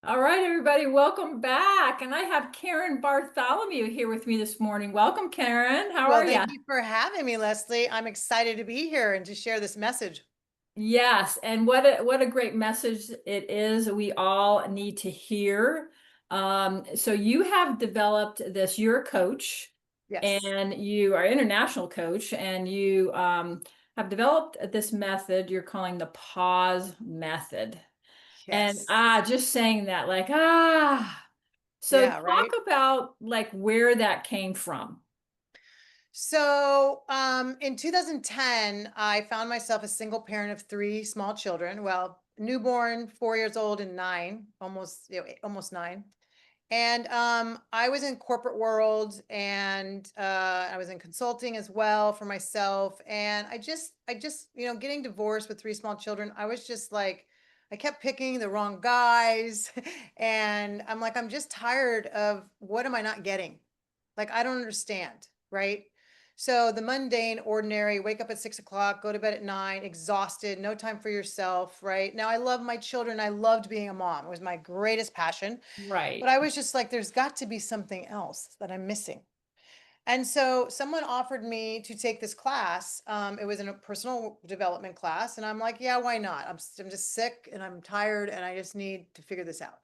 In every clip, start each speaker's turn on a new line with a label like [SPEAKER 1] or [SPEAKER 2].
[SPEAKER 1] All right, everybody, welcome back. And I have Karen Bartholomew here with me this morning. Welcome, Karen. How
[SPEAKER 2] Well,
[SPEAKER 1] are you?
[SPEAKER 2] thank you for having me, Leslie. I'm excited to be here and to share this message.
[SPEAKER 1] Yes, and what a great message it is. We all need to hear. So you have developed this. You're a coach,
[SPEAKER 2] Yes.
[SPEAKER 1] and you are an international coach, and you have developed this method you're calling the pause method. And
[SPEAKER 2] Yes.
[SPEAKER 1] just saying that, like. So
[SPEAKER 2] Yeah,
[SPEAKER 1] talk
[SPEAKER 2] right.
[SPEAKER 1] about like where that came from.
[SPEAKER 2] In 2010, I found myself a single parent of three small children. Well, newborn, 4 years old, and nine, almost nine. And I was in corporate world, and I was in consulting as well for myself. And getting divorced with three small children, I was just like, I kept picking the wrong guys, and I'm like, I'm just tired of what am I not getting? Like, I don't understand, right? So the mundane, ordinary, wake up at 6 o'clock, go to bed at 9, exhausted, no time for yourself, right? Now I love my children. I loved being a mom. It was my greatest passion. But
[SPEAKER 1] Right.
[SPEAKER 2] I was just like, there's got to be something else that I'm missing. And so someone offered me to take this class. It was in a personal development class. And I'm like, yeah, why not? I'm just sick and I'm tired and I just need to figure this out.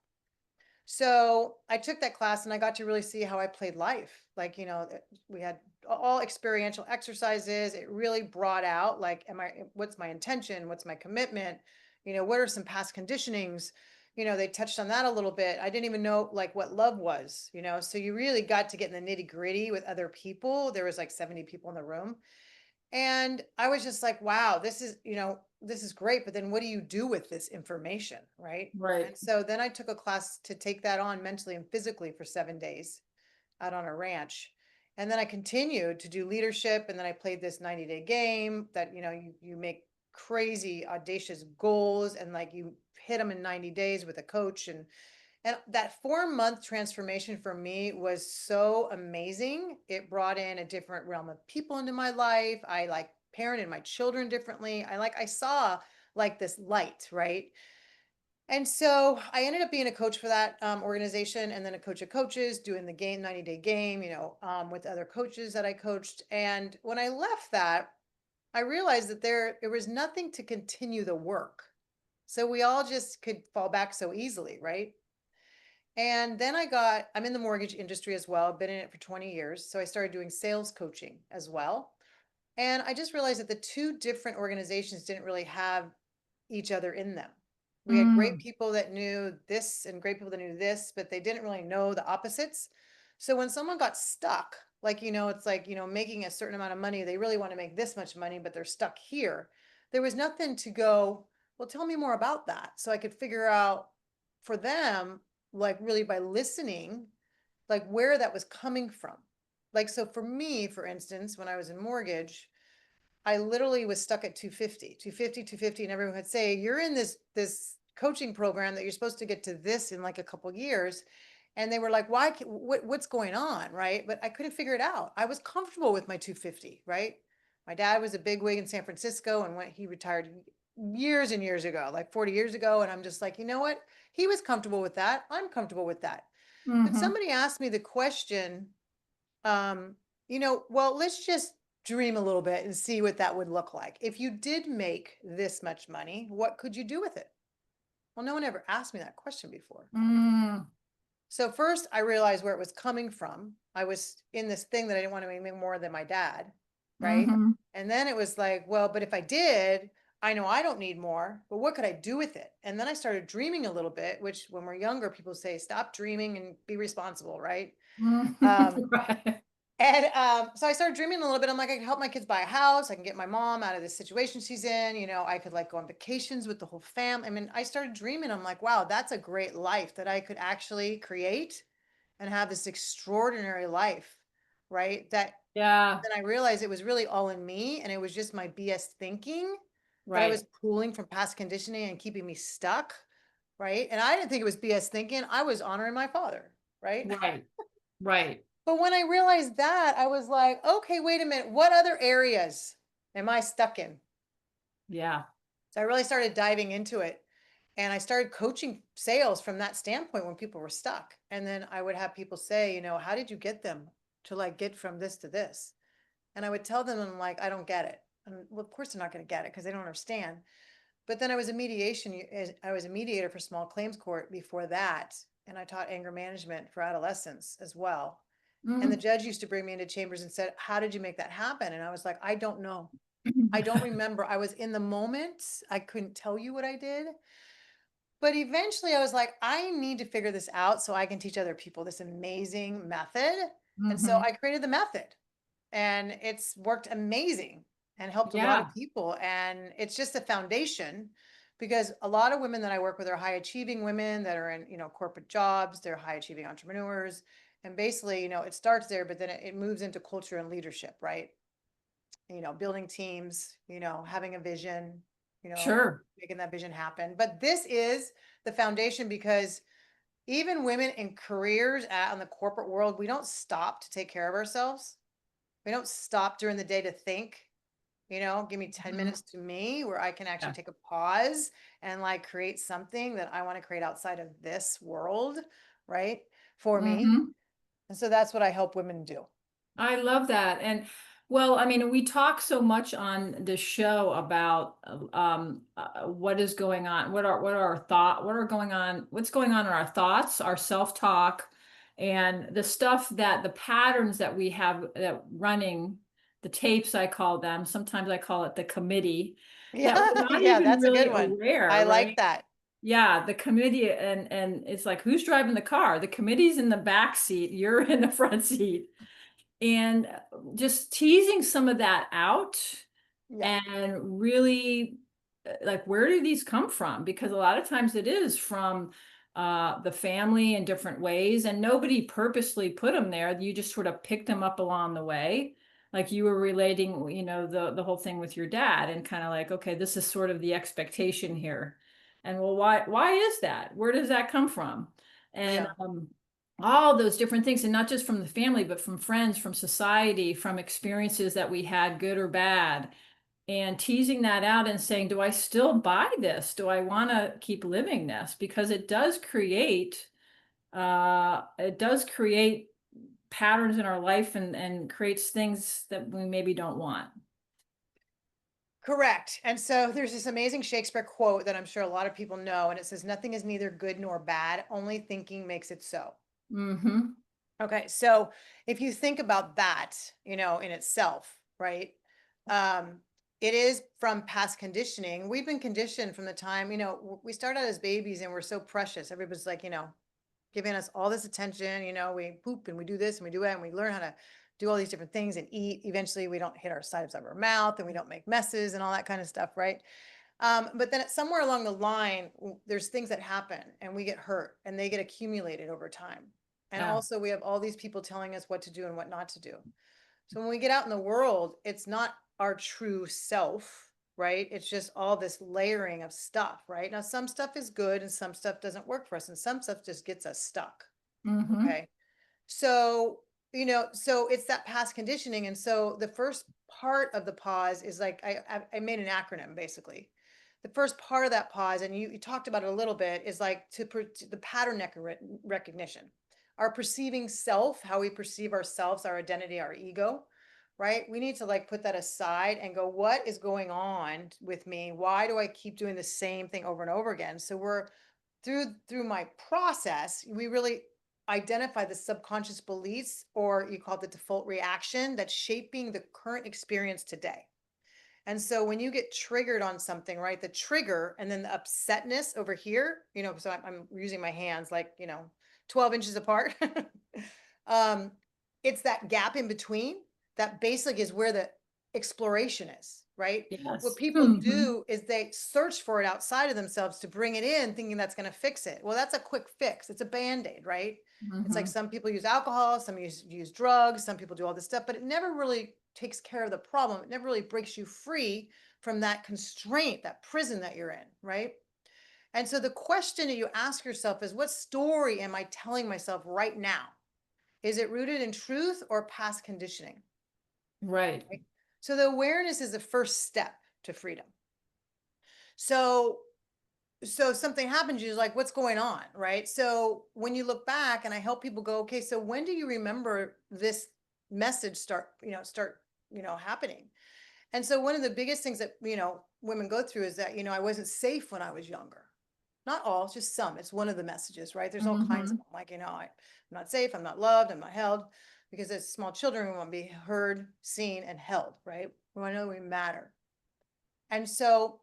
[SPEAKER 2] So I took that class and I got to really see how I played life. Like, we had all experiential exercises. It really brought out like, what's my intention? What's my commitment? What are some past conditionings? They touched on that a little bit. I didn't even know like what love was. So you really got to get in the nitty gritty with other people. There was like 70 people in the room. And I was just like, wow, this is great, but then what do you do with this information, right?
[SPEAKER 1] Right.
[SPEAKER 2] And so then I took a class to take that on mentally and physically for 7 days out on a ranch. And then I continued to do leadership. And then I played this 90-day game that, you make crazy, audacious goals and like you hit them in 90 days with a coach. And that 4 month transformation for me was so amazing. It brought in a different realm of people into my life. I like parented my children differently. I saw like this light, right? And so I ended up being a coach for that organization and then a coach of coaches doing the game 90-day game, with other coaches that I coached. And when I left that, I realized that there was nothing to continue the work. So we all just could fall back so easily, right? And then I'm in the mortgage industry as well, been in it for 20 years. So I started doing sales coaching as well. And I just realized that the two different organizations didn't really have each other in them. We had great
[SPEAKER 1] Mm,
[SPEAKER 2] people that knew this and great people that knew this, but they didn't really know the opposites. So when someone got stuck, like, it's like, making a certain amount of money, they really want to make this much money, but they're stuck here. There was nothing to go, well, tell me more about that. So I could figure out for them, like really by listening, like where that was coming from. Like, so for me, for instance, when I was in mortgage, I literally was stuck at 250, and everyone would say, "You're in this coaching program that you're supposed to get to this in like a couple years." And they were like, "Why? What's going on?" Right? But I couldn't figure it out. I was comfortable with my 250, right? My dad was a big wig in San Francisco, and when he retired years and years ago, like 40 years ago, and I'm just like, you know what? He was comfortable with that. I'm comfortable with that. But
[SPEAKER 1] hmm.
[SPEAKER 2] somebody asked me the question, um, well, let's just dream a little bit and see what that would look like. If you did make this much money, what could you do with it? Well, no one ever asked me that question before.
[SPEAKER 1] Mm,
[SPEAKER 2] So first I realized where it was coming from. I was in this thing that I didn't want to make more than my dad, right?
[SPEAKER 1] hmm.
[SPEAKER 2] And then it was like, well, but if I did, I know I don't need more, but what could I do with it? And then I started dreaming a little bit, which when we're younger, people say, stop dreaming and be responsible, right? Um,
[SPEAKER 1] Right.
[SPEAKER 2] And so I started dreaming a little bit. I'm like, I can help my kids buy a house. I can get my mom out of this situation she's in. I could like go on vacations with the whole family. I mean, I started dreaming. I'm like, wow, that's a great life that I could actually create and have this extraordinary life, right?
[SPEAKER 1] Yeah.
[SPEAKER 2] Then I realized it was really all in me and it was just my BS thinking that I was
[SPEAKER 1] Right.
[SPEAKER 2] pulling from past conditioning and keeping me stuck, right? And I didn't think it was BS thinking. I was honoring my father, right?
[SPEAKER 1] Right. Right.
[SPEAKER 2] But when I realized that, I was like, okay, wait a minute. What other areas am I stuck in?
[SPEAKER 1] Yeah.
[SPEAKER 2] So I really started diving into it. And I started coaching sales from that standpoint when people were stuck. And then I would have people say, how did you get them to like get from this to this? And I would tell them, I'm like, I don't get it. And well, of course they're not going to get it because they don't understand. But then I was a mediator for small claims court before that. And I taught anger management for adolescents as well. And the
[SPEAKER 1] Mm.
[SPEAKER 2] judge used to bring me into chambers and said, how did you make that happen? And I was like, I don't know. I don't remember. I was in the moment. I couldn't tell you what I did. But eventually I was like, I need to figure this out so I can teach other people this amazing method. And so
[SPEAKER 1] Mhm.
[SPEAKER 2] I created the method, and it's worked amazing and helped a lot of
[SPEAKER 1] Yeah,
[SPEAKER 2] people. And it's just a foundation, because a lot of women that I work with are high achieving women that are in, corporate jobs, they're high achieving entrepreneurs. And basically, it starts there, but then it moves into culture and leadership, right? Building teams, having a vision,
[SPEAKER 1] sure.
[SPEAKER 2] making that vision happen. But this is the foundation, because even women in careers on the corporate world, we don't stop to take care of ourselves. We don't stop during the day to think, give me 10
[SPEAKER 1] Mhm.
[SPEAKER 2] minutes to me where I can actually
[SPEAKER 1] Yeah.
[SPEAKER 2] take a pause and like create something that I want to create outside of this world, right? For me.
[SPEAKER 1] Mhm.
[SPEAKER 2] And so that's what I help women do.
[SPEAKER 1] I love that. And well, I mean, we talk so much on the show about what is going on, what's going on in our thoughts, our self-talk, and the stuff that the patterns that we have that running, the tapes I call them, sometimes I call it the committee, that
[SPEAKER 2] Yeah,
[SPEAKER 1] we're not
[SPEAKER 2] yeah,
[SPEAKER 1] even
[SPEAKER 2] that's a
[SPEAKER 1] really
[SPEAKER 2] good one.
[SPEAKER 1] aware,
[SPEAKER 2] I like
[SPEAKER 1] right?
[SPEAKER 2] that.
[SPEAKER 1] Yeah, the committee, and it's like, who's driving the car? The committee's in the back seat, you're in the front seat, and just teasing some of that out
[SPEAKER 2] Yeah.
[SPEAKER 1] and really like, where do these come from? Because a lot of times it is from the family in different ways, and nobody purposely put them there. You just sort of picked them up along the way. Like you were relating, the whole thing with your dad, and kind of like, okay, this is sort of the expectation here. And well, why is that? Where does that come from? And
[SPEAKER 2] Yeah.
[SPEAKER 1] all those different things, and not just from the family, but from friends, from society, from experiences that we had, good or bad, and teasing that out and saying, do I still buy this? Do I want to keep living this? Because it does create patterns in our life, and creates things that we maybe don't want.
[SPEAKER 2] Correct. And so there's this amazing Shakespeare quote that I'm sure a lot of people know, and it says, nothing is neither good nor bad, only thinking makes it so.
[SPEAKER 1] Mm-hmm.
[SPEAKER 2] Okay, so if you think about that, in itself, right? Um, it is from past conditioning. We've been conditioned from the time, we start out as babies and we're so precious. Everybody's like, giving us all this attention, we poop and we do this and we do that, and we learn how to do all these different things and eat. Eventually we don't hit our sides of our mouth and we don't make messes and all that kind of stuff, right? But then somewhere along the line, there's things that happen and we get hurt and they get accumulated over time. And
[SPEAKER 1] Yeah.
[SPEAKER 2] also we have all these people telling us what to do and what not to do. So when we get out in the world, it's not our true self, right? It's just all this layering of stuff, right? Now, some stuff is good and some stuff doesn't work for us, and some stuff just gets us stuck.
[SPEAKER 1] Mm-hmm.
[SPEAKER 2] Okay. So, so it's that past conditioning. And so the first part of the pause is like, I made an acronym basically. The first part of that pause, and you talked about it a little bit, is like to the pattern recognition, our perceiving self, how we perceive ourselves, our identity, our ego, right? We need to like put that aside and go, what is going on with me? Why do I keep doing the same thing over and over again? So we're through my process, we really identify the subconscious beliefs, or you call it the default reaction, that's shaping the current experience today. And so when you get triggered on something, right, the trigger and then the upsetness over here, so I'm using my hands like, 12 inches apart. um, it's that gap in between that basically is where the exploration is, right? What
[SPEAKER 1] Yes.
[SPEAKER 2] people
[SPEAKER 1] Mm-hmm.
[SPEAKER 2] do is they search for it outside of themselves to bring it in, thinking that's going to fix it. Well, that's a quick fix. It's a band-aid, right? It's like
[SPEAKER 1] Mm-hmm.
[SPEAKER 2] some people use alcohol, some use drugs, some people do all this stuff, but it never really takes care of the problem. It never really breaks you free from that constraint, that prison that you're in, right? And so the question that you ask yourself is, what story am I telling myself right now? Is it rooted in truth or past conditioning?
[SPEAKER 1] Right.
[SPEAKER 2] Right? So the awareness is the first step to freedom. So so something happens, you're like, what's going on? Right. So when you look back and I help people go, okay, so when do you remember this message start, happening? And so one of the biggest things that, women go through is that, I wasn't safe when I was younger. Not all, just some. It's one of the messages, right? There's all kinds of
[SPEAKER 1] Mhm.
[SPEAKER 2] them. Like, I'm not safe, I'm not loved, I'm not held. Because as small children, we want to be heard, seen, and held, right? We want to know we matter. And so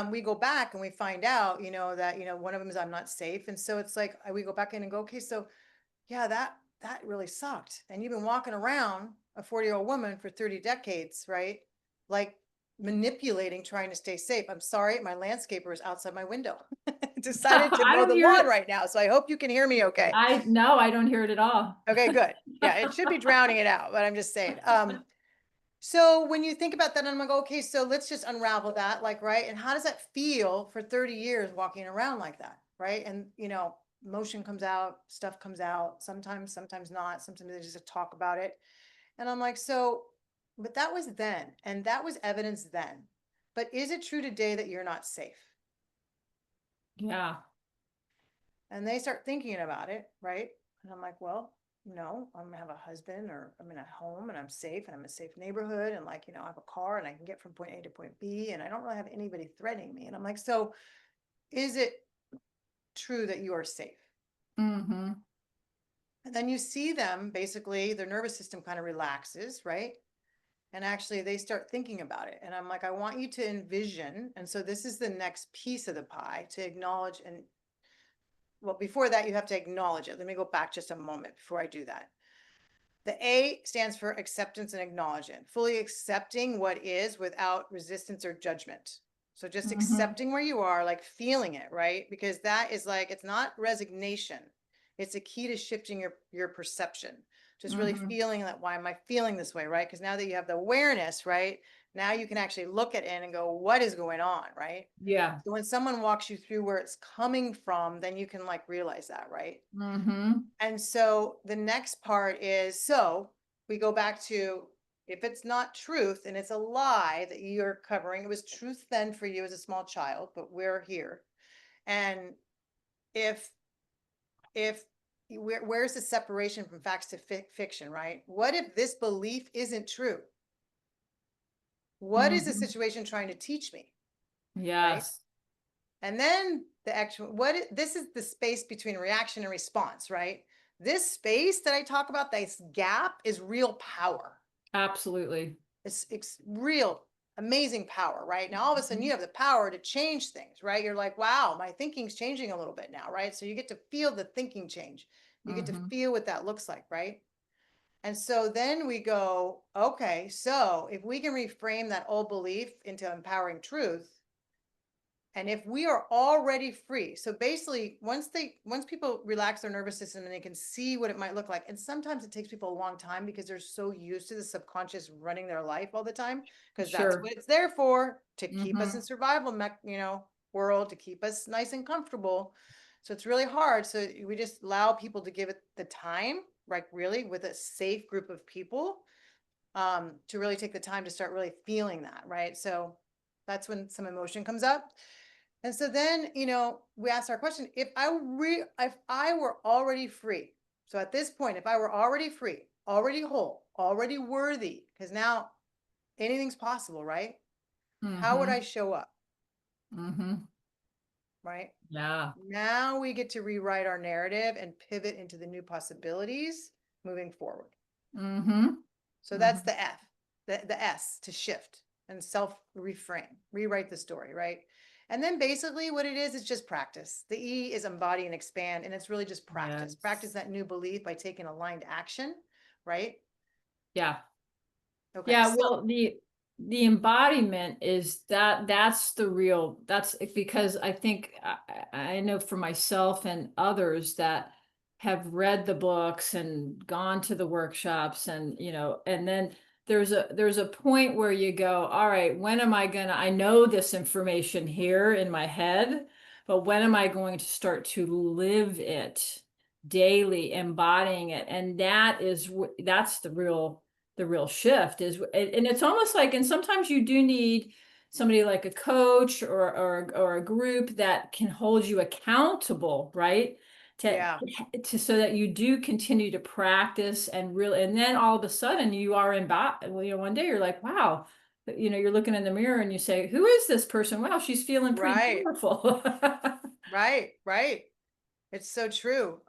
[SPEAKER 2] we go back and we find out, that, one of them is I'm not safe. And so it's like we go back in and go, okay, so yeah, that really sucked. And you've been walking around a 40-year-old woman for 30 decades, right? Like manipulating, trying to stay safe. I'm sorry, my landscaper is outside my window. Decided to
[SPEAKER 1] I
[SPEAKER 2] mow
[SPEAKER 1] don't
[SPEAKER 2] the
[SPEAKER 1] hear
[SPEAKER 2] lawn
[SPEAKER 1] it.
[SPEAKER 2] right now. So I hope you can hear me okay.
[SPEAKER 1] No, I don't hear it at all.
[SPEAKER 2] Okay, good. Yeah, it should be drowning it out, but I'm just saying. So when you think about that, I'm like, okay, so let's just unravel that, like, right? And how does that feel for 30 years walking around like that, right? And motion comes out, stuff comes out, sometimes not, sometimes they just talk about it. And I'm like, so, but that was then, and that was evidence then. But is it true today that you're not safe?
[SPEAKER 1] Yeah.
[SPEAKER 2] And they start thinking about it, right? And I'm like, well, no, I'm gonna have a husband or I'm in a home and I'm safe and I'm in a safe neighborhood and like, I have a car and I can get from point A to point B and I don't really have anybody threatening me. And I'm like, so is it true that you are safe?
[SPEAKER 1] Mhm.
[SPEAKER 2] And then you see them basically, their nervous system kind of relaxes, right? And actually they start thinking about it. And I'm like, I want you to envision. And so this is the next piece of the pie to acknowledge and well, before that, you have to acknowledge it. Let me go back just a moment before I do that. The A stands for acceptance and acknowledgement, fully accepting what is without resistance or judgment. So just
[SPEAKER 1] Mhm.
[SPEAKER 2] accepting where you are, like feeling it, right? Because that is like, it's not resignation. It's a key to shifting your perception. Just really
[SPEAKER 1] Mhm.
[SPEAKER 2] feeling that, why am I feeling this way, right? Because now that you have the awareness, right? Now you can actually look at it and go, what is going on, right?
[SPEAKER 1] Yeah.
[SPEAKER 2] So when someone walks you through where it's coming from, then you can like realize that, right?
[SPEAKER 1] Mhm.
[SPEAKER 2] And so the next part is, so we go back to, if it's not truth and it's a lie that you're covering, it was truth then for you as a small child, but we're here. And if if where's the separation from facts to fiction, right? What if this belief isn't true? What is the
[SPEAKER 1] Mhm.
[SPEAKER 2] situation trying to teach me, right?
[SPEAKER 1] Yes.
[SPEAKER 2] And then the actual, this is the space between reaction and response, right? This space that I talk about, this gap is real power.
[SPEAKER 1] Absolutely.
[SPEAKER 2] It's real amazing power, right? Now all of a sudden you
[SPEAKER 1] Mhm.
[SPEAKER 2] have the power to change things, right? You're like, wow, my thinking's changing a little bit now, right? So you get to feel the thinking change. You get to
[SPEAKER 1] Mhm.
[SPEAKER 2] feel what that looks like, right? And so then we go, okay, so if we can reframe that old belief into empowering truth, and if we are already free, so basically once people relax their nervous system and they can see what it might look like, and sometimes it takes people a long time because they're so used to the subconscious running their life all the time, because that's
[SPEAKER 1] Sure.
[SPEAKER 2] what it's there for, to keep us in
[SPEAKER 1] Mhm.
[SPEAKER 2] survival world, to keep us nice and comfortable. So it's really hard. So we just allow people to give it the time, like really with a safe group of people, to really take the time to start really feeling that, right? So that's when some emotion comes up. And so then, we asked our question, if I were already free. So at this point, if I were already free, already whole, already worthy, because now anything's possible, right? How would I
[SPEAKER 1] Mhm.
[SPEAKER 2] show up?
[SPEAKER 1] Mhm.
[SPEAKER 2] Right?
[SPEAKER 1] Yeah.
[SPEAKER 2] Now we get to rewrite our narrative and pivot into the new possibilities moving forward.
[SPEAKER 1] Mhm.
[SPEAKER 2] So that's
[SPEAKER 1] Mhm.
[SPEAKER 2] the F, the S to shift and self reframe, rewrite the story, right? And then basically what it is just practice. The E is embody and expand, and it's really just practice. Practice
[SPEAKER 1] Yes.
[SPEAKER 2] that new belief by taking aligned action, right?
[SPEAKER 1] Yeah.
[SPEAKER 2] Okay,
[SPEAKER 1] Yeah,
[SPEAKER 2] so
[SPEAKER 1] well, the embodiment is that's the real that's because I think I know for myself and others that have read the books and gone to the workshops and and then there's a point where you go, all right, when am I gonna I know this information here in my head, but when am I going to start to live it daily, embodying it? And that's the real shift is and it's almost like and sometimes you do need somebody like a coach or a group that can hold you accountable, right? To,
[SPEAKER 2] Yeah,
[SPEAKER 1] so that you do continue to practice and really, and then all of a sudden you are in well, one day you're like, wow, you're looking in the mirror and you say, who is this person? Wow, she's feeling pretty
[SPEAKER 2] right,
[SPEAKER 1] powerful.
[SPEAKER 2] right, right. It's so true.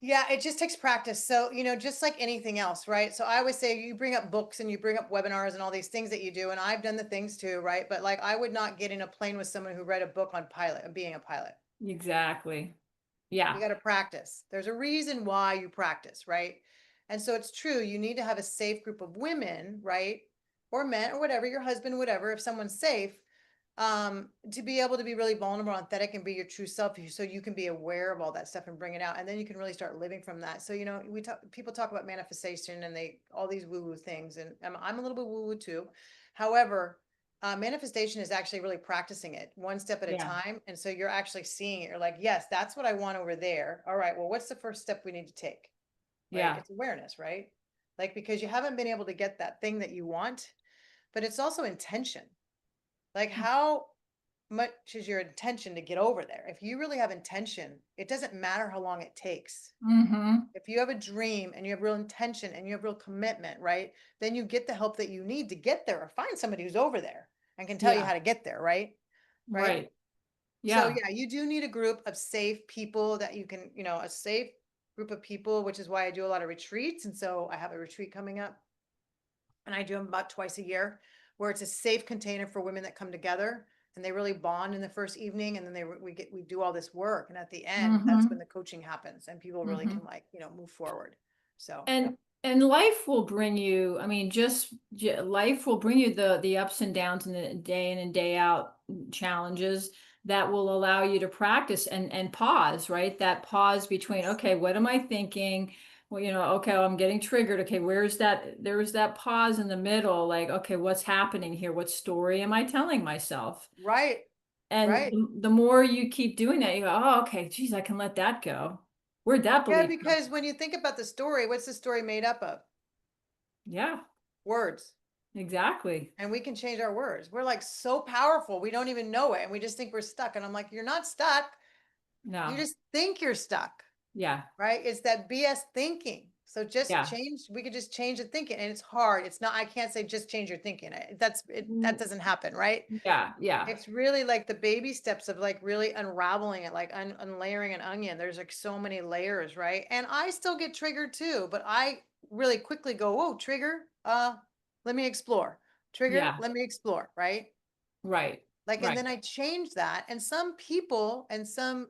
[SPEAKER 2] Yeah, it just takes practice. So, just like anything else, right? So I always say you bring up books and you bring up webinars and all these things that you do, and I've done the things too, right? But like I would not get in a plane with someone who read a book on being a pilot.
[SPEAKER 1] Exactly.
[SPEAKER 2] You
[SPEAKER 1] Yeah.
[SPEAKER 2] got to practice. There's a reason why you practice, right? And so it's true. You need to have a safe group of women, right? Or men or whatever, your husband, whatever, if someone's safe, to be able to be really vulnerable, authentic, and be your true self, so you can be aware of all that stuff and bring it out, and then you can really start living from that. So people talk about manifestation and they all these woo woo things, and I'm a little bit woo woo too. However, manifestation is actually really practicing it one step at a
[SPEAKER 1] Yeah.
[SPEAKER 2] time, and so you're actually seeing it. You're like, yes, that's what I want over there. All right, well, what's the first step we need to take? Right?
[SPEAKER 1] Yeah.
[SPEAKER 2] It's awareness, right? Like, because you haven't been able to get that thing that you want, but it's also intention. Like, how much is your intention to get over there? If you really have intention, it doesn't matter how long it takes.
[SPEAKER 1] Mm-hmm.
[SPEAKER 2] If you have a dream and you have real intention and you have real commitment, right? Then you get the help that you need to get there, or find somebody who's over there and can tell you
[SPEAKER 1] Yeah.
[SPEAKER 2] how to get there, right? Right.
[SPEAKER 1] Right.
[SPEAKER 2] So
[SPEAKER 1] Yeah.
[SPEAKER 2] yeah, you do need a group of safe people that you can, a safe group of people, which is why I do a lot of retreats. And so I have a retreat coming up, and I do them about twice a year, where it's a safe container for women that come together and they really bond in the first evening, and then we do all this work, and at the end that's when
[SPEAKER 1] Mm-hmm.
[SPEAKER 2] the coaching happens and people really
[SPEAKER 1] Mm-hmm.
[SPEAKER 2] can, like, move forward. So yeah.
[SPEAKER 1] And life will bring you, I mean, life will bring you the ups and downs and the day in and day out challenges that will allow you to practice and pause, right? That pause between,
[SPEAKER 2] Yes.
[SPEAKER 1] okay, what am I thinking? Well, okay, I'm getting triggered. Okay, there's that pause in the middle, like, okay, what's happening here? What story am I telling myself?
[SPEAKER 2] Right,
[SPEAKER 1] And
[SPEAKER 2] right.
[SPEAKER 1] the more you keep doing that, you go, oh, okay, geez, I can let that go. Where'd that
[SPEAKER 2] Yeah,
[SPEAKER 1] belief come
[SPEAKER 2] because
[SPEAKER 1] from?
[SPEAKER 2] when you think about the story, what's the story made up of?
[SPEAKER 1] Yeah,
[SPEAKER 2] Words.
[SPEAKER 1] exactly.
[SPEAKER 2] And we can change our words. We're like so powerful, we don't even know it, and we just think we're stuck. And I'm like, you're not stuck, you
[SPEAKER 1] No.
[SPEAKER 2] just think you're stuck.
[SPEAKER 1] Yeah.
[SPEAKER 2] Right? It's that BS thinking. So just
[SPEAKER 1] Yeah.
[SPEAKER 2] change, we could just change the thinking, and it's hard. It's not, I can't say just change your thinking. That
[SPEAKER 1] Mm,
[SPEAKER 2] doesn't happen, right?
[SPEAKER 1] yeah. Yeah.
[SPEAKER 2] It's really like the baby steps of like really unraveling it, like unlayering an onion. There's like so many layers, right? And I still get triggered too, but I really quickly go, oh, trigger, let me explore. Trigger,
[SPEAKER 1] Yeah.
[SPEAKER 2] let me explore, right?
[SPEAKER 1] Right.
[SPEAKER 2] Like, and
[SPEAKER 1] Right.
[SPEAKER 2] then I change that, and some people and some,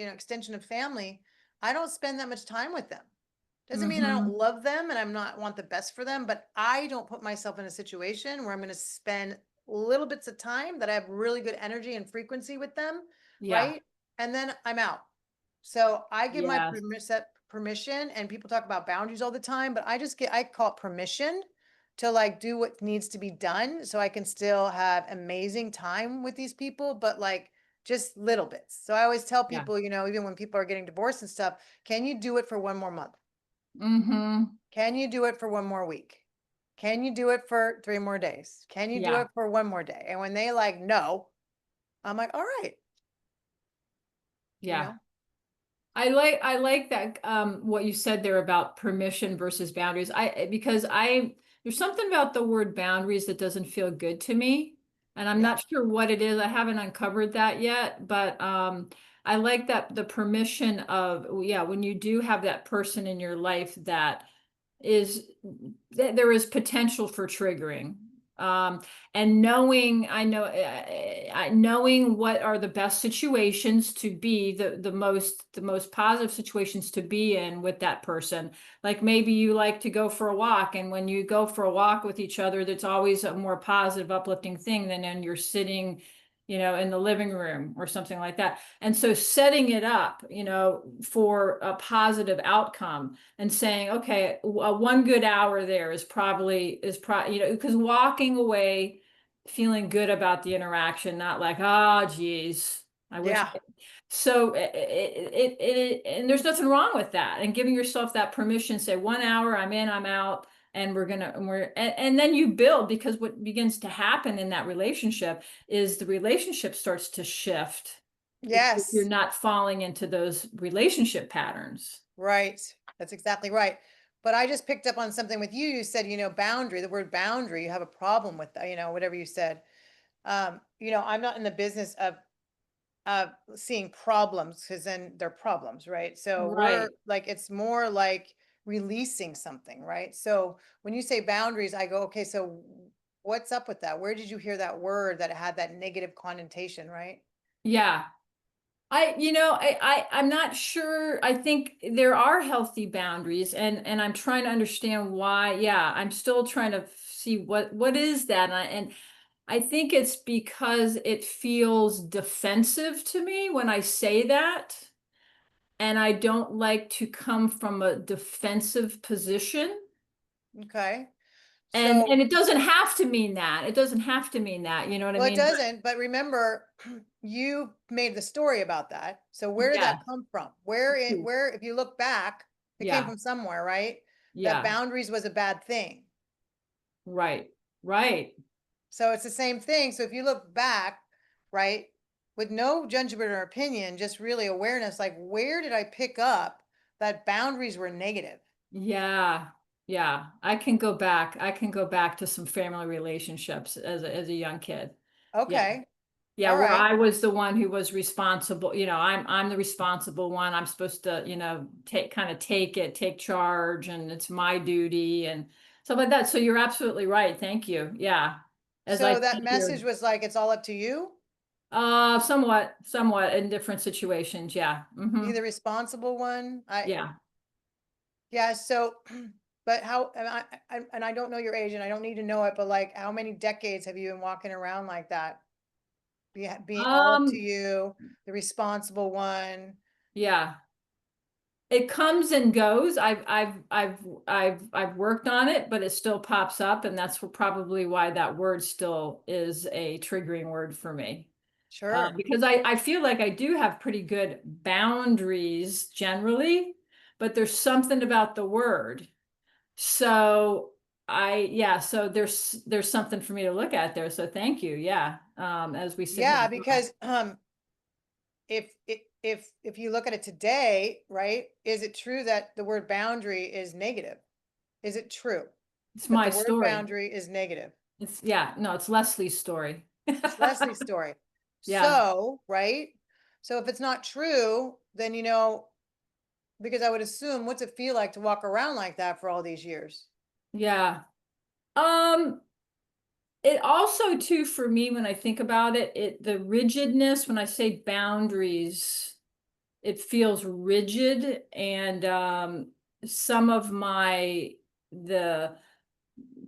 [SPEAKER 2] extension of family, I don't spend that much time with them. Doesn't mean I don't
[SPEAKER 1] Mm-hmm.
[SPEAKER 2] love them and I'm not want the best for them, but I don't put myself in a situation where I'm going to spend little bits of time that I have really good energy and frequency with them,
[SPEAKER 1] Yeah.
[SPEAKER 2] right? And then I'm out. So I give my
[SPEAKER 1] Yes.
[SPEAKER 2] permission, and people talk about boundaries all the time, but I call it permission to like do what needs to be done so I can still have amazing time with these people, but like just little bits. So I always tell
[SPEAKER 1] Yeah.
[SPEAKER 2] people, even when people are getting divorced and stuff, can you do it for one more month?
[SPEAKER 1] Mm-hmm.
[SPEAKER 2] Can you do it for one more week? Can you do it for 3 more days? Can you do
[SPEAKER 1] Yeah.
[SPEAKER 2] it for one more day? And when they like, no, I'm like, all right, you
[SPEAKER 1] Yeah.
[SPEAKER 2] know?
[SPEAKER 1] I like that what you said there about permission versus boundaries. Because I there's something about the word boundaries that doesn't feel good to me. And I'm
[SPEAKER 2] Yeah.
[SPEAKER 1] not sure what it is. I haven't uncovered that yet, but I like that the permission of, yeah, when you do have that person in your life that is there is potential for triggering. Um, and knowing, knowing what are the best situations to be the most positive situations to be in with that person. Like maybe you like to go for a walk, and when you go for a walk with each other, that's always a more positive, uplifting thing than when you're sitting, in the living room or something like that. And so setting it up, for a positive outcome and saying, okay, one good hour there is probably, because walking away feeling good about the interaction, not like, oh, geez, I wish.
[SPEAKER 2] Yeah.
[SPEAKER 1] So and there's nothing wrong with that. And giving yourself that permission, say 1 hour, I'm in, I'm out. and and then you build, because what begins to happen in that relationship is the relationship starts to shift because you're
[SPEAKER 2] Yes,
[SPEAKER 1] not falling into those relationship patterns.
[SPEAKER 2] right. That's exactly right. But I just picked up on something with you. You said, boundary, the word boundary, you have a problem with, whatever you said. I'm not in the business of seeing problems because then they're problems, right? So we're
[SPEAKER 1] Right.
[SPEAKER 2] like, it's more like releasing something, right? So when you say boundaries, I go, okay, so what's up with that? Where did you hear that word that had that negative connotation, right?
[SPEAKER 1] Yeah. I'm not sure. I think there are healthy boundaries, and I'm trying to understand why. Yeah, I'm still trying to see what is that. And I think it's because it feels defensive to me when I say that, and I don't like to come from a defensive position.
[SPEAKER 2] Okay.
[SPEAKER 1] And
[SPEAKER 2] So,
[SPEAKER 1] it doesn't have to mean that. It doesn't have to mean that. You know what I
[SPEAKER 2] well, it
[SPEAKER 1] mean?
[SPEAKER 2] doesn't, but remember, you made the story about that. So where did
[SPEAKER 1] Yeah.
[SPEAKER 2] that come from? Where, if you look back, it came
[SPEAKER 1] Yeah.
[SPEAKER 2] from somewhere, right? That
[SPEAKER 1] Yeah.
[SPEAKER 2] boundaries was a bad thing.
[SPEAKER 1] Right. Right.
[SPEAKER 2] So it's the same thing. So if you look back, right, with no judgment or opinion, just really awareness, like where did I pick up that boundaries were negative?
[SPEAKER 1] Yeah. Yeah. I can go back. I can go back to some family relationships as a young kid. Yeah.
[SPEAKER 2] Okay.
[SPEAKER 1] Yeah,
[SPEAKER 2] All
[SPEAKER 1] where
[SPEAKER 2] right.
[SPEAKER 1] I was the one who was responsible, I'm the responsible one. I'm supposed to, take charge, and it's my duty and stuff like that. So you're absolutely right. Thank you. Yeah. As I
[SPEAKER 2] So that
[SPEAKER 1] think you're
[SPEAKER 2] message was like, it's all up to you.
[SPEAKER 1] somewhat in different situations. Yeah.
[SPEAKER 2] Be the responsible one.
[SPEAKER 1] Yeah.
[SPEAKER 2] Yeah. So, but how, and I don't know your age and I don't need to know it, but like, how many decades have you been walking around like that? Being all up to
[SPEAKER 1] Um,
[SPEAKER 2] you, the responsible one.
[SPEAKER 1] yeah. It comes and goes. I've worked on it, but it still pops up, and that's probably why that word still is a triggering word for me.
[SPEAKER 2] Sure.
[SPEAKER 1] Because I feel like I do have pretty good boundaries generally, but there's something about the word. So yeah, so there's something for me to look at there. So thank you. Yeah. As we sit here
[SPEAKER 2] Yeah.
[SPEAKER 1] and talk.
[SPEAKER 2] Because, if you look at it today, right, is it true that the word boundary is negative? Is it true
[SPEAKER 1] It's
[SPEAKER 2] that
[SPEAKER 1] my
[SPEAKER 2] the word
[SPEAKER 1] story.
[SPEAKER 2] boundary is negative?
[SPEAKER 1] Yeah, no, it's Leslie's story.
[SPEAKER 2] It's Leslie's story.
[SPEAKER 1] Yeah.
[SPEAKER 2] So, right? So if it's not true, then because I would assume what's it feel like to walk around like that for all these years?
[SPEAKER 1] Yeah. Um, it also too, for me, when I think about it, the rigidness, when I say boundaries, it feels rigid. And some of the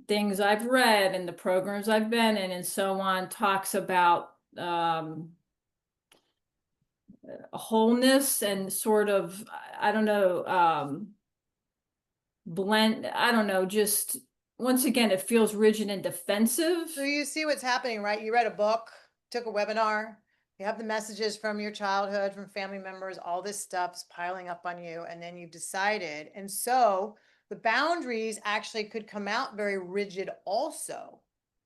[SPEAKER 1] things I've read and the programs I've been in and so on talks about wholeness and sort of, I don't know, blend, I don't know, just once again, it feels rigid and defensive.
[SPEAKER 2] So you see what's happening, right? You read a book, took a webinar, you have the messages from your childhood, from family members, all this stuff's piling up on you, and then you've decided. And so the boundaries actually could come out very rigid also,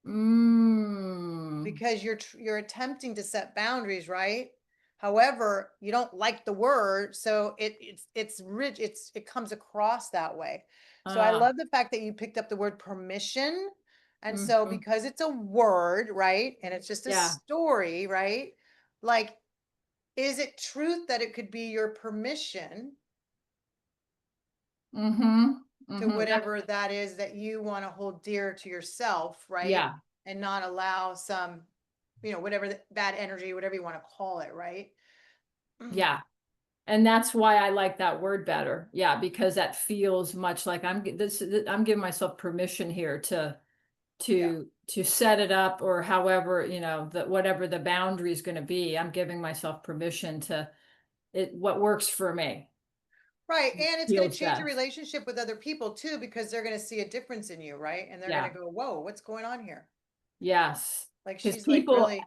[SPEAKER 1] Mm.
[SPEAKER 2] because you're attempting to set boundaries, right? However, you don't like the word, so it's rich, it comes across that way. So I
[SPEAKER 1] Ah.
[SPEAKER 2] love the fact that you picked up the word permission. And so
[SPEAKER 1] Mhm.
[SPEAKER 2] because it's a word, right? And it's just a
[SPEAKER 1] Yeah.
[SPEAKER 2] story, right? Like, is it truth that it could be your permission
[SPEAKER 1] Mhm.
[SPEAKER 2] to
[SPEAKER 1] Mhm.
[SPEAKER 2] whatever that is that you want to hold dear to yourself, right?
[SPEAKER 1] Yeah.
[SPEAKER 2] And not allow some, whatever bad energy, whatever you want to call it, right?
[SPEAKER 1] Yeah. And that's why I like that word better. Yeah, because that feels much like I'm giving myself permission here
[SPEAKER 2] Yeah.
[SPEAKER 1] to set it up, or however, that whatever the boundary is going to be, I'm giving myself permission to what works for me
[SPEAKER 2] Right. And it's going to
[SPEAKER 1] feels
[SPEAKER 2] change your
[SPEAKER 1] best.
[SPEAKER 2] relationship with other people too, because they're going to see a difference in you, right? And they're going to
[SPEAKER 1] Yeah.
[SPEAKER 2] go, whoa, what's going on here?
[SPEAKER 1] Yes.
[SPEAKER 2] Like
[SPEAKER 1] Because
[SPEAKER 2] she's like really,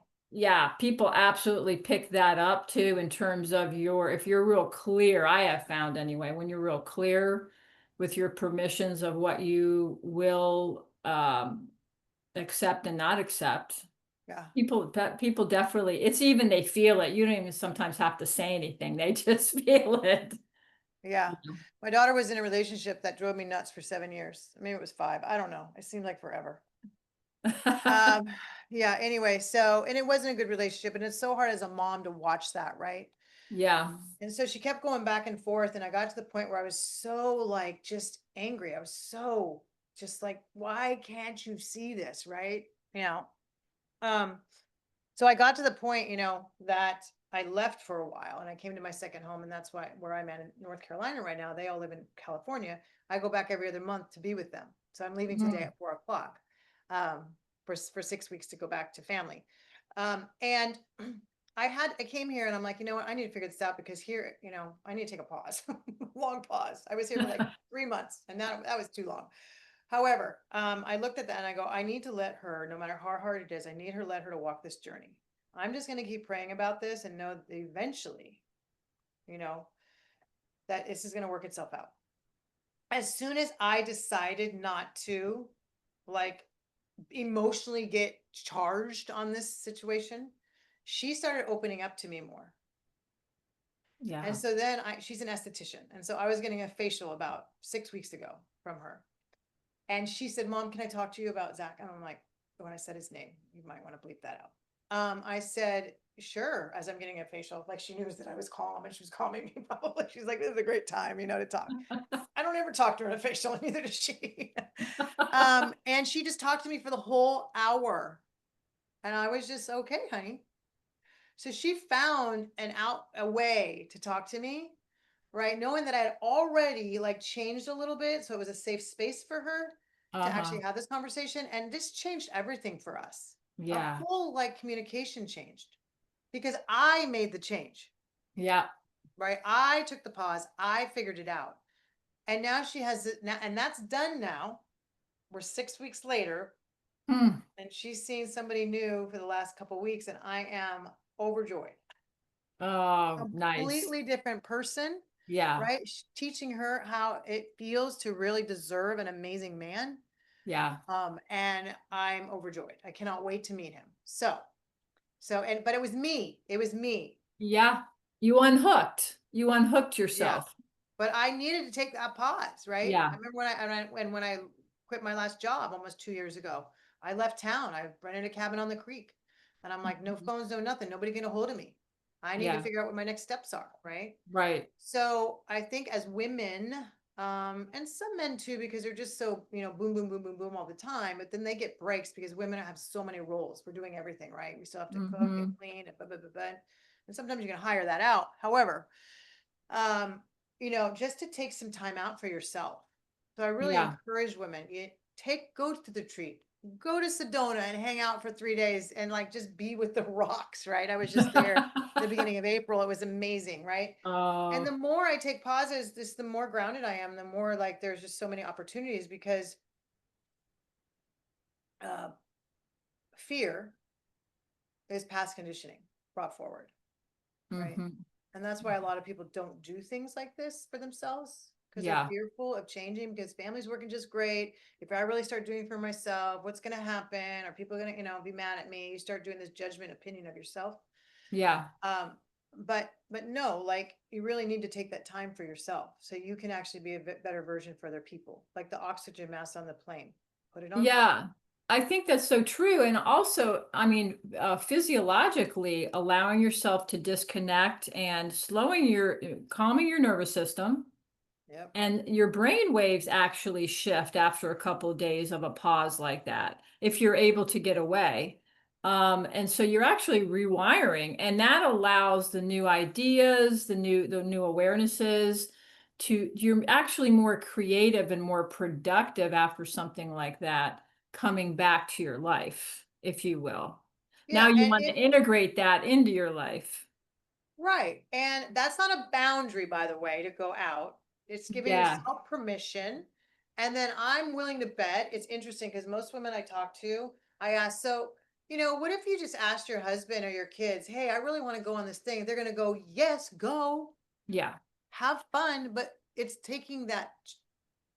[SPEAKER 1] people absolutely pick that up too, in terms of if you're real clear, I have found anyway, when you're real clear, with your permissions of what you will accept and not accept.
[SPEAKER 2] Yeah.
[SPEAKER 1] People definitely, it's even they feel it. You don't even sometimes have to say anything. They just feel it.
[SPEAKER 2] Yeah. My daughter was in a relationship that drove me nuts for 7 years. Maybe it was 5. I don't know. It seemed like forever. Um, yeah, anyway, so, and it wasn't a good relationship, and it's so hard as a mom to watch that, right?
[SPEAKER 1] Yeah.
[SPEAKER 2] And so she kept going back and forth, and I got to the point where I was so like just angry. I was so just like, why can't you see this, right? You know. Um, so I got to the point, that I left for a while and I came to my second home, and that's why where I'm at in North Carolina right now. They all live in California. I go back every other month to be with them. So I'm leaving today
[SPEAKER 1] Mm.
[SPEAKER 2] at 4 o'clock, um, for 6 weeks to go back to family. And I came here and I'm like, you know what, I need to figure this out because here, I need to take a pause, long pause. I was here for like 3 months, and that was too long. However, I looked at that and I go, I need to let her, no matter how hard it is, I need her, let her to walk this journey. I'm just going to keep praying about this and know that eventually, you know, that this is going to work itself out. As soon as I decided not to like emotionally get charged on this situation, she started opening up to me more. And
[SPEAKER 1] Yeah.
[SPEAKER 2] so then she's an esthetician. And so I was getting a facial about 6 weeks ago from her. And she said, Mom, can I talk to you about Zach? And I'm like, when I said his name, you might want to bleep that out. I said, sure, as I'm getting a facial, like she knew that I was calm and she was calming me probably. She's like, this is a great time, to talk. I don't ever talk to her in a facial, neither does she. And she just talked to me for the whole hour. And I was just, okay, honey. So she found a way to talk to me, right? Knowing that I had already like changed a little bit. So it was a safe space for her to actually
[SPEAKER 1] Uh-huh.
[SPEAKER 2] have this conversation. And this changed everything for us. Our
[SPEAKER 1] Yeah.
[SPEAKER 2] whole like communication changed because I made the change,
[SPEAKER 1] Yeah.
[SPEAKER 2] right? I took the pause. I figured it out. And now she has it now, and that's done now. We're 6 weeks later,
[SPEAKER 1] Hmm.
[SPEAKER 2] and she's seen somebody new for the last couple of weeks, and I am overjoyed.
[SPEAKER 1] Oh, nice.
[SPEAKER 2] Completely different person,
[SPEAKER 1] Yeah.
[SPEAKER 2] right? Teaching her how it feels to really deserve an amazing man.
[SPEAKER 1] Yeah.
[SPEAKER 2] And I'm overjoyed. I cannot wait to meet him. But it was me. It was me.
[SPEAKER 1] Yeah. You unhooked. You unhooked
[SPEAKER 2] Yeah.
[SPEAKER 1] yourself.
[SPEAKER 2] But I needed to take that pause, right? I
[SPEAKER 1] Yeah.
[SPEAKER 2] remember when I quit my last job almost 2 years ago, I left town. I rented a cabin on the creek, and I'm like, no
[SPEAKER 1] Mhm.
[SPEAKER 2] phones, no nothing. Nobody get a hold of me. I need to
[SPEAKER 1] Yeah.
[SPEAKER 2] figure out what my next steps are, right?
[SPEAKER 1] Right.
[SPEAKER 2] So I think as women, and some men too, because they're just so, boom, boom, boom, boom, boom all the time, but then they get breaks because women have so many roles. We're doing everything, right? We still have to cook and
[SPEAKER 1] Hmm.
[SPEAKER 2] clean and blah, blah, blah, blah. And sometimes you can hire that out. However, um, just to take some time out for yourself. So I really
[SPEAKER 1] Yeah.
[SPEAKER 2] encourage women, go to the retreat, go to Sedona and hang out for 3 days and like just be with the rocks, right? I was just there the beginning of April. It was amazing, right? And the
[SPEAKER 1] Oh,
[SPEAKER 2] more I take pauses, the more grounded I am, the more like there's just so many opportunities because uh, fear is past conditioning brought forward, right?
[SPEAKER 1] hmm.
[SPEAKER 2] And that's why a lot of people don't do things like this for themselves because they're
[SPEAKER 1] Yeah.
[SPEAKER 2] fearful of changing because family's working just great. If I really start doing for myself, what's going to happen? Are people going to, be mad at me? You start doing this judgment opinion of yourself.
[SPEAKER 1] Yeah.
[SPEAKER 2] Um, but no, like you really need to take that time for yourself so you can actually be a bit better version for other people. Like the oxygen mask on the plane, put it on full.
[SPEAKER 1] Yeah. I think that's so true. And also, I mean, physiologically allowing yourself to disconnect and calming your nervous system.
[SPEAKER 2] Yep.
[SPEAKER 1] And your brain waves actually shift after a couple of days of a pause like that, if you're able to get away. And so you're actually rewiring, and that allows the new ideas, the new awarenesses you're actually more creative and more productive after something like that coming back to your life, if you will. Now
[SPEAKER 2] Yeah.
[SPEAKER 1] you
[SPEAKER 2] And
[SPEAKER 1] want to
[SPEAKER 2] it,
[SPEAKER 1] integrate that into your life.
[SPEAKER 2] right. And that's not a boundary, by the way, to go out. It's giving
[SPEAKER 1] Yeah.
[SPEAKER 2] yourself permission. And then I'm willing to bet it's interesting because most women I talk to, I ask, so, what if you just asked your husband or your kids, hey, I really want to go on this thing? They're going to go, yes, go,
[SPEAKER 1] Yeah.
[SPEAKER 2] have fun. But it's taking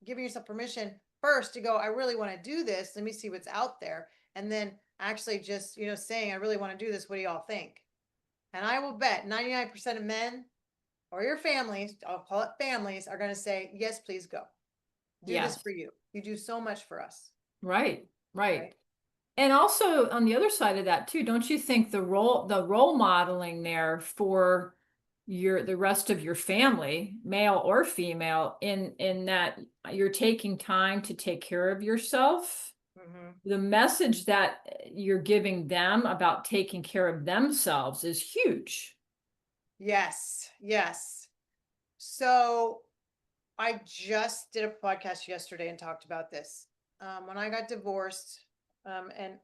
[SPEAKER 2] giving yourself permission first to go, I really want to do this. Let me see what's out there. And then actually just, saying, I really want to do this. What do y'all think? And I will bet 99% of men or your families, I'll call it families, are going to say, yes, please go. Do this
[SPEAKER 1] Yes.
[SPEAKER 2] for you. You do so much for us.
[SPEAKER 1] Right. Right.
[SPEAKER 2] Right.
[SPEAKER 1] And also on the other side of that too, don't you think the role modeling there for the rest of your family, male or female, in that you're taking time to take care of yourself, the message that you're giving them about taking care of themselves is huge.
[SPEAKER 2] Yes. Yes. So I just did a podcast yesterday and talked about this. When I got divorced, and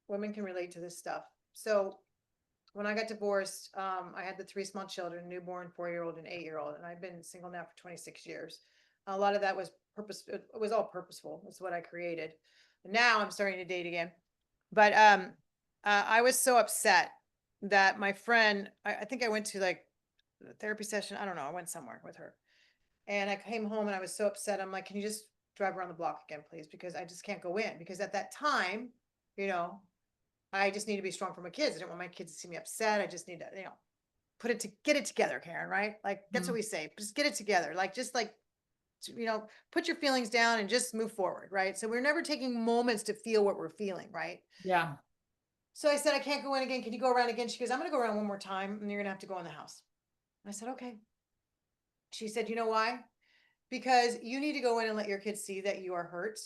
[SPEAKER 2] women can relate to this stuff. So when I got divorced, I had the three small children, newborn, 4-year-old and 8-year-old, and I've been single now for 26 years. A lot of that was it was all purposeful. It's what I created. Now I'm starting to date again. But I was so upset that my friend, I think I went to like a therapy session. I don't know. I went somewhere with her. And I came home and I was so upset. I'm like, can you just drive around the block again, please? Because I just can't go in. Because at that time, you know, I just need to be strong for my kids. I didn't want my kids to see me upset. I just need to, get it together, Karen, right? Like that's what we say. Just get it together. Like just like put your feelings down and just move forward, right? So we're never taking moments to feel what we're feeling, right?
[SPEAKER 1] Yeah.
[SPEAKER 2] So I said, I can't go in again. Can you go around again? She goes, I'm gonna go around one more time and you're gonna have to go in the house. I said, okay. She said, you know why? Because you need to go in and let your kids see that you are hurt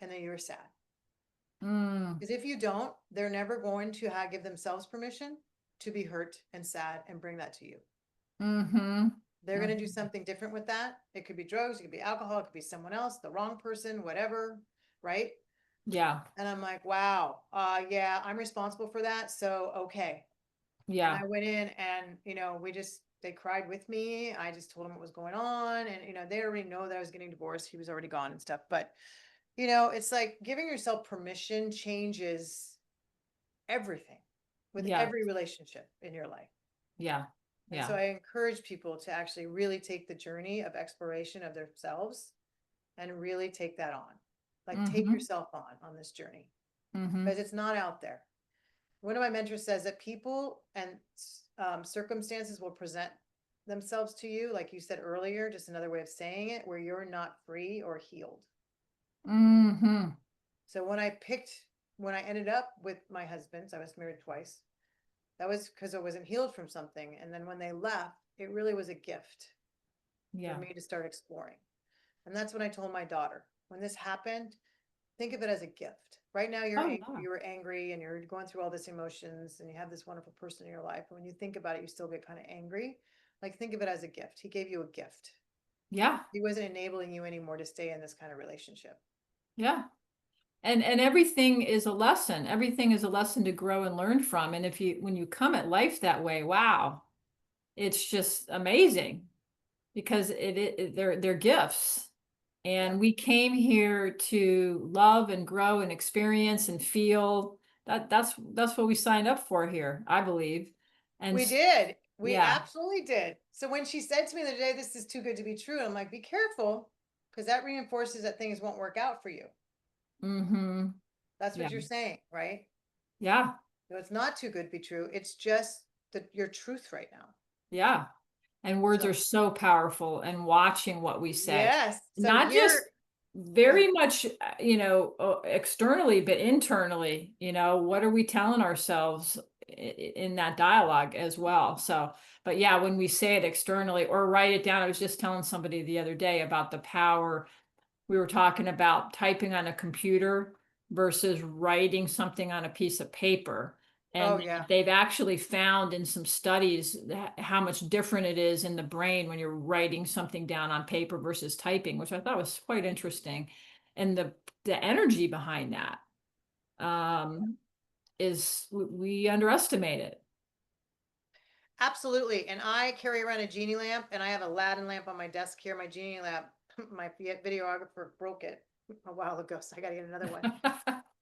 [SPEAKER 2] and that you are sad.
[SPEAKER 1] Mm.
[SPEAKER 2] Because if you don't, they're never going to give themselves permission to be hurt and sad and bring that to you.
[SPEAKER 1] Mm-hmm.
[SPEAKER 2] They're going to do something different with that. It could be drugs, it could be alcohol, it could be someone else, the wrong person, whatever, right?
[SPEAKER 1] Yeah.
[SPEAKER 2] And I'm like, wow, yeah, I'm responsible for that. So, okay. And
[SPEAKER 1] Yeah.
[SPEAKER 2] I went in and, they cried with me. I just told them what was going on. And, they already know that I was getting divorced. He was already gone and stuff. But, it's like giving yourself permission changes everything with
[SPEAKER 1] Yeah.
[SPEAKER 2] every relationship in your life.
[SPEAKER 1] Yeah.
[SPEAKER 2] And so
[SPEAKER 1] Yeah.
[SPEAKER 2] I encourage people to actually really take the journey of exploration of themselves and really take that on. Like take
[SPEAKER 1] Mm-hmm.
[SPEAKER 2] yourself on this journey
[SPEAKER 1] Mm-hmm.
[SPEAKER 2] because it's not out there. One of my mentors says that people and circumstances will present themselves to you, like you said earlier, just another way of saying it, where you're not free or healed.
[SPEAKER 1] Mm-hmm.
[SPEAKER 2] So when I ended up with my husband, so I was married twice, that was because I wasn't healed from something. And then when they left, it really was a gift for
[SPEAKER 1] Yeah.
[SPEAKER 2] me to start exploring. And that's when I told my daughter, when this happened, think of it as a gift. Right now,
[SPEAKER 1] Oh, yeah.
[SPEAKER 2] you were angry and you're going through all this emotions and you have this wonderful person in your life. And when you think about it, you still get kind of angry. Like think of it as a gift. He gave you a gift.
[SPEAKER 1] Yeah.
[SPEAKER 2] He wasn't enabling you anymore to stay in this kind of relationship.
[SPEAKER 1] Yeah. And everything is a lesson. Everything is a lesson to grow and learn from. And when you come at life that way, wow, it's just amazing because they're gifts.
[SPEAKER 2] Yeah.
[SPEAKER 1] And we came here to love and grow and experience and feel that's what we signed up for here, I believe. And
[SPEAKER 2] We did. We
[SPEAKER 1] yeah.
[SPEAKER 2] absolutely did. So when she said to me the other day, this is too good to be true, I'm like, be careful because that reinforces that things won't work out for you.
[SPEAKER 1] Mm-hmm.
[SPEAKER 2] That's
[SPEAKER 1] Yeah.
[SPEAKER 2] what you're saying, right?
[SPEAKER 1] Yeah.
[SPEAKER 2] No, it's not too good to be true. It's just your truth right now.
[SPEAKER 1] Yeah. And words
[SPEAKER 2] So,
[SPEAKER 1] are so powerful and watching what we say,
[SPEAKER 2] yes. So
[SPEAKER 1] not
[SPEAKER 2] here,
[SPEAKER 1] just
[SPEAKER 2] go ahead.
[SPEAKER 1] very much, externally, but internally, what are we telling ourselves in that dialogue as well? So, but yeah, when we say it externally or write it down, I was just telling somebody the other day about the power. We were talking about typing on a computer versus writing something on a piece of paper.
[SPEAKER 2] Oh,
[SPEAKER 1] And
[SPEAKER 2] yeah.
[SPEAKER 1] they've actually found in some studies how much different it is in the brain when you're writing something down on paper versus typing, which I thought was quite interesting. And the energy behind that is we underestimate it.
[SPEAKER 2] Absolutely. And I carry around a genie lamp and I have a Aladdin lamp on my desk here. My genie lamp, my videographer broke it a while ago, so I got to get another one.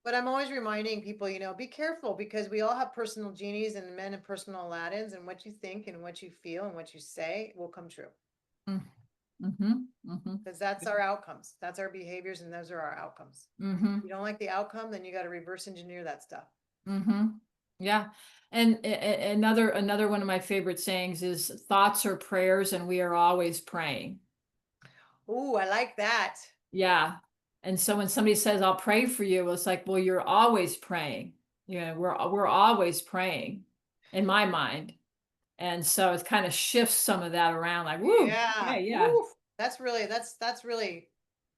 [SPEAKER 2] But I'm always reminding people, be careful because we all have personal genies and men and personal Aladdins, and what you think and what you feel and what you say will come true.
[SPEAKER 1] Mm-hmm. Mm-hmm.
[SPEAKER 2] because that's our outcomes. That's our behaviors and those are our outcomes.
[SPEAKER 1] Mm-hmm.
[SPEAKER 2] If you don't like the outcome, then you got to reverse engineer that stuff.
[SPEAKER 1] Mm-hmm. Yeah. And another one of my favorite sayings is thoughts are prayers and we are always praying.
[SPEAKER 2] Ooh, I like that.
[SPEAKER 1] Yeah. And so when somebody says, I'll pray for you, it's like, well, you're always praying. You know, we're always praying in my mind. And so it kind of shifts some of that around, like, woo,
[SPEAKER 2] Yeah.
[SPEAKER 1] yeah, yeah.
[SPEAKER 2] Ooh, that's really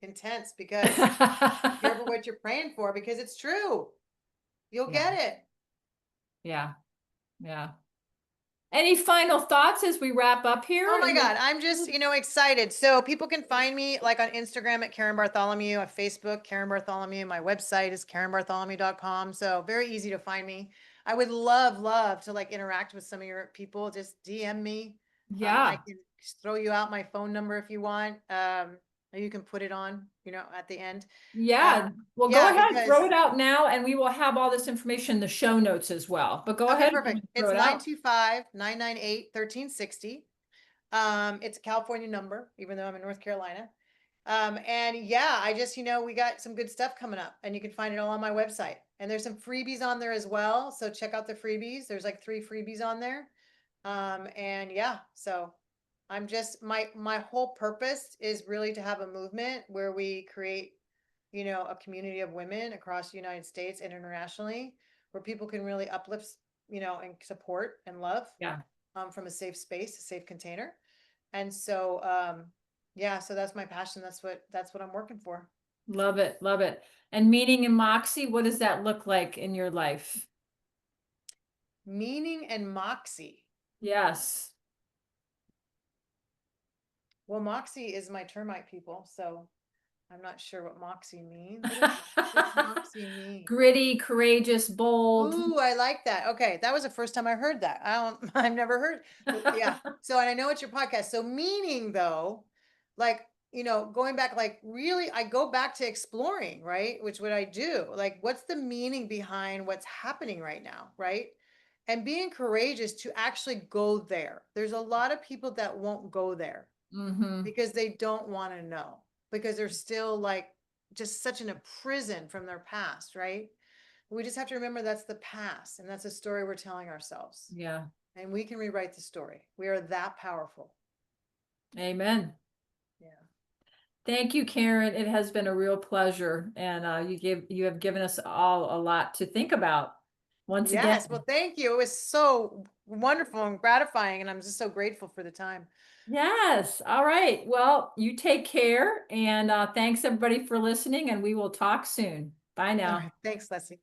[SPEAKER 2] intense because be careful what you're praying for because it's true. You'll
[SPEAKER 1] Yeah,
[SPEAKER 2] get it.
[SPEAKER 1] yeah, yeah. Any final thoughts as we wrap up
[SPEAKER 2] Oh
[SPEAKER 1] here?
[SPEAKER 2] my God, I'm just, excited. So people can find me like on Instagram at Karen Bartholomew, on Facebook, Karen Bartholomew. My website is karenbartholomew.com. So very easy to find me. I would love to like interact with some of your people. Just DM me. I
[SPEAKER 1] Yeah,
[SPEAKER 2] can throw you out my phone number if you want. You can put it on, at the end. Uh,
[SPEAKER 1] yeah. Well, go
[SPEAKER 2] yeah,
[SPEAKER 1] ahead, throw
[SPEAKER 2] because
[SPEAKER 1] it out now, and we will have all this information in the show notes as well. But go
[SPEAKER 2] okay,
[SPEAKER 1] ahead
[SPEAKER 2] perfect.
[SPEAKER 1] and throw
[SPEAKER 2] It's
[SPEAKER 1] it out.
[SPEAKER 2] 925-998-1360. It's a California number, even though I'm in North Carolina. And yeah, I just, we got some good stuff coming up and you can find it all on my website. And there's some freebies on there as well. So check out the freebies. There's like 3 freebies on there. And yeah, so I'm just, my whole purpose is really to have a movement where we create, a community of women across the United States and internationally where people can really uplift, and support and love,
[SPEAKER 1] Yeah,
[SPEAKER 2] from a safe space, a safe container. And so, yeah, so that's my passion. That's what I'm working for.
[SPEAKER 1] love it, love it. And Meaning and Moxie, what does that look like in your life?
[SPEAKER 2] Meaning and Moxie.
[SPEAKER 1] Yes.
[SPEAKER 2] Well, Moxie is my termite people, so I'm not sure what Moxie means. What does Moxie mean?
[SPEAKER 1] Gritty, courageous, bold.
[SPEAKER 2] Ooh, I like that. Okay, that was the first time I heard that. I've never heard. Yeah. So, and I know it's your podcast. So, meaning though, like, going back, like really, I go back to exploring, right? Which what I do. Like, what's the meaning behind what's happening right now, right? And being courageous to actually go there. There's a lot of people that won't go there
[SPEAKER 1] Mm-hmm.
[SPEAKER 2] because they don't want to know, because they're still like just such in a prison from their past, right? We just have to remember that's the past and that's a story we're telling ourselves.
[SPEAKER 1] Yeah.
[SPEAKER 2] And we can rewrite the story. We are that powerful.
[SPEAKER 1] Amen.
[SPEAKER 2] Yeah.
[SPEAKER 1] Thank you, Karen. It has been a real pleasure, and you have given us all a lot to think about. Once again,
[SPEAKER 2] Yes. Well, thank you. It was so wonderful and gratifying. And I'm just so grateful for the time.
[SPEAKER 1] yes. All right. Well, you take care, and thanks everybody for listening, and we will talk soon. Bye
[SPEAKER 2] All
[SPEAKER 1] now.
[SPEAKER 2] right. Thanks, Leslie.